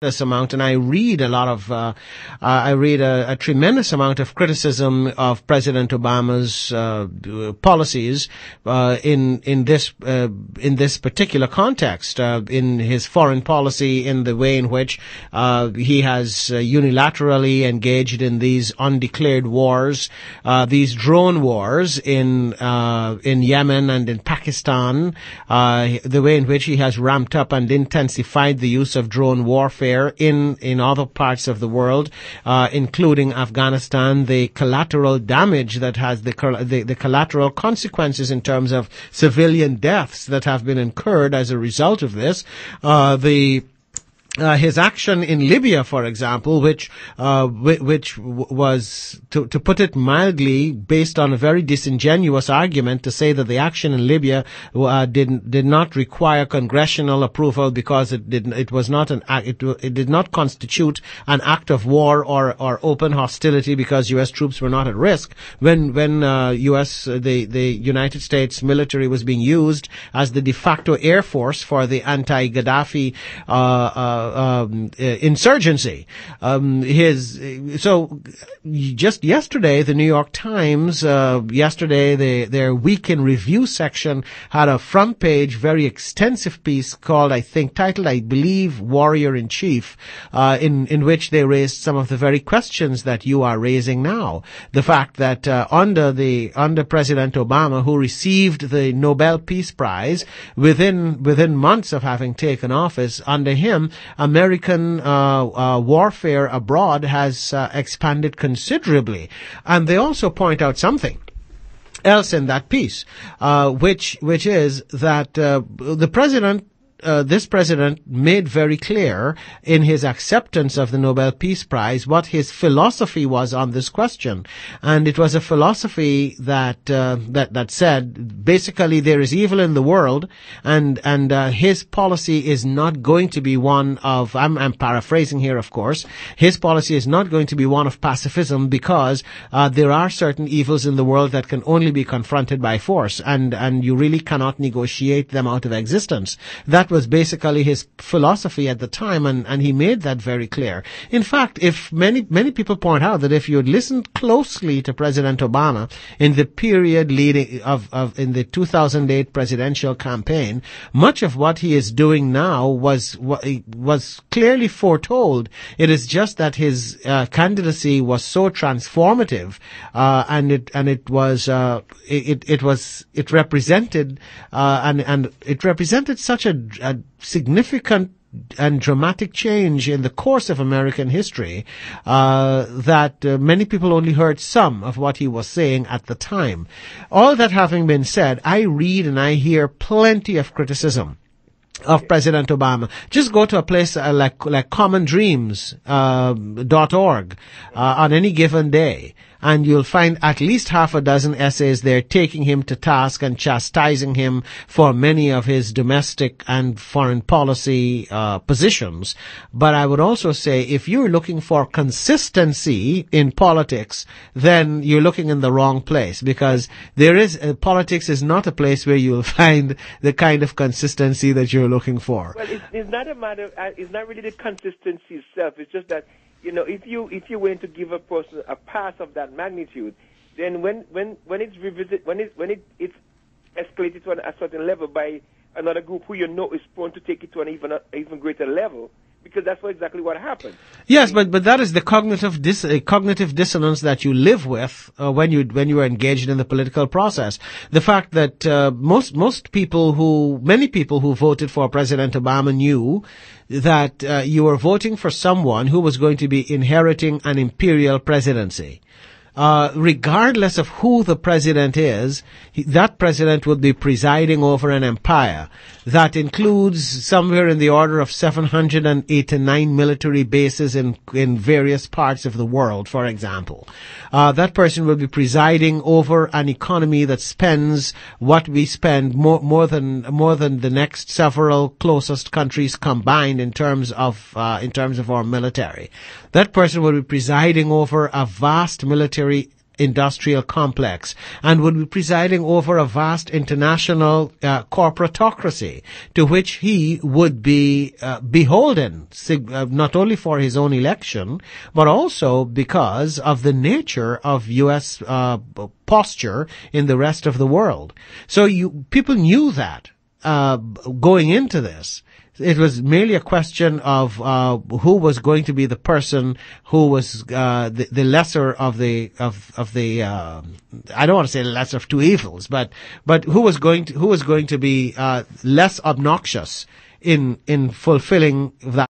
this amount, and I read a lot of, I read a tremendous amount of criticism of President Obama's policies in this particular context, in his foreign policy, in the way in which he has unilaterally engaged in these undeclared wars, these drone wars in Yemen and in Pakistan, the way in which he has ramped up and intensified the use of drone warfare in other parts of the world, including Afghanistan, the collateral damage that has the collateral consequences in terms of civilian deaths that have been incurred as a result of this, his action in Libya, for example, which was, to put it mildly, based on a very disingenuous argument to say that the action in Libya did not require congressional approval because it did not constitute an act of war or open hostility because U.S. troops were not at risk when the United States military was being used as the de facto air force for the anti-Gaddafi insurgency. So just yesterday, the New York Times, their week in review section had a front page, very extensive piece titled, I believe, Warrior in Chief, in which they raised some of the very questions that you are raising now. The fact that, under President Obama, who received the Nobel Peace Prize within months of having taken office, under him, American warfare abroad has expanded considerably. And they also point out something else in that piece, which is that this president made very clear in his acceptance of the Nobel Peace Prize what his philosophy was on this question. And it was a philosophy that said, basically, there is evil in the world, and his policy is not going to be one of, I'm paraphrasing here, of course, his policy is not going to be one of pacifism because there are certain evils in the world that can only be confronted by force, and you really cannot negotiate them out of existence. That was basically his philosophy at the time, and he made that very clear. In fact, if many people point out that if you had listened closely to President Obama in the period leading in the 2008 presidential campaign, much of what he is doing now was clearly foretold. It is just that his candidacy was so transformative, and it represented such a significant and dramatic change in the course of American history that many people only heard some of what he was saying at the time. All that having been said, I read and I hear plenty of criticism of President Obama. Just go to a place like commondreams.org on any given day, and you'll find at least half a dozen essays there taking him to task and chastising him for many of his domestic and foreign policy positions. But I would also say, if you're looking for consistency in politics, then you're looking in the wrong place, because politics is not a place where you'll find the kind of consistency that you're looking for. Well, it's not a matter. It's not really the consistency itself. It's just that, if you were to give a person a pass of that magnitude, then when it's it's escalated to a certain level by another group who is prone to take it to an even greater level, because that's exactly what happened. Yes, but that is the cognitive dissonance that you live with when you are engaged in the political process. The fact that many people who voted for President Obama knew that you were voting for someone who was going to be inheriting an imperial presidency. Regardless of who the president is, that president would be presiding over an empire that includes somewhere in the order of 789 military bases in various parts of the world, for example. That person will be presiding over an economy that spends what we spend more than the next several closest countries combined in terms of our military. That person will be presiding over a vast military industrial complex and would be presiding over a vast international corporatocracy to which he would be beholden, not only for his own election, but also because of the nature of U.S. posture in the rest of the world. So people knew that going into this. It was merely a question of who was going to be the person who was the lesser of the I don't want to say the lesser of two evils, but who was going to be less obnoxious in fulfilling that